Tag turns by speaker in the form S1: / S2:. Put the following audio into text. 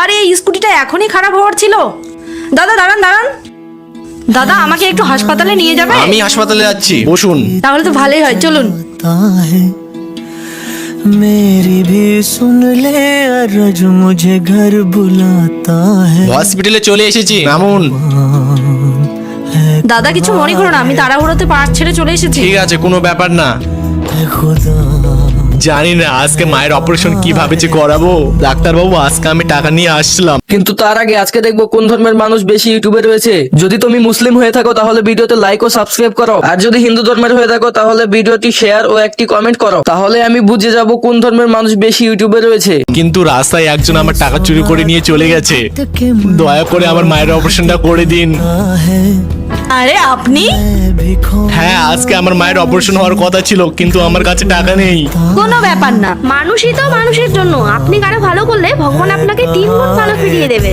S1: আরে এই স্কুটিটা এখনই খারাপ হওয়ার ছিল। দাদা দাঁড়ান দাঁড়ান, দাদা আমাকে একটু হাসপাতালে নিয়ে যাবে?
S2: আমি হাসপাতালে যাচ্ছি, বসুন।
S1: তাহলে তো ভালোই হয়, চলুন।
S3: मेरी भी सुन ले अर्ज मुझे घर बुलाता है।
S2: হসপিটালে চলে এসেছি, নামুন।
S1: দাদা কিছু মনে করো না, আমি তাড়াহুড়োতে পার্ক ছেড়ে চলে এসেছি।
S2: ঠিক আছে, কোনো ব্যাপার না।
S3: खुदा
S2: জানি না আজকে মায়ের অপারেশন কিভাবে যে করাবো। ডাক্তারবাবু আজকে আমি টাকা নিয়ে আসলাম।
S4: কিন্তু তার আগে আজকে দেখবো কোন ধর্মের মানুষ বেশি ইউটিউবে রয়েছে। যদি তুমি মুসলিম হয়ে থাকো তাহলে ভিডিওতে লাইক ও সাবস্ক্রাইব করো, আর যদি হিন্দু ধর্মের হয়ে থাকো তাহলে ভিডিওটি শেয়ার ও একটি কমেন্ট করো। তাহলে আমি বুঝে যাব কোন ধর্মের মানুষ বেশি ইউটিউবে রয়েছে।
S2: কিন্তু রাস্তায় একজন আমার টাকা চুরি করে নিয়ে চলে গেছে। দয়া করে আমার মায়ের অপারেশনটা করে দিন।
S3: है
S1: আরে আপনি?
S3: मैं भी खो
S2: হ্যাঁ, আজকে আমার মায়ের অপারেশন হওয়ার কথা ছিল, কিন্তু আমার কাছে টাকা নেই।
S1: কোনো ব্যাপার না,
S5: মানুষই তো মানুষের জন্য। আপনি কারো ভালো করলে ভগবান আপনাকে 3 গুণ ভালো ফিরিয়ে দেবে।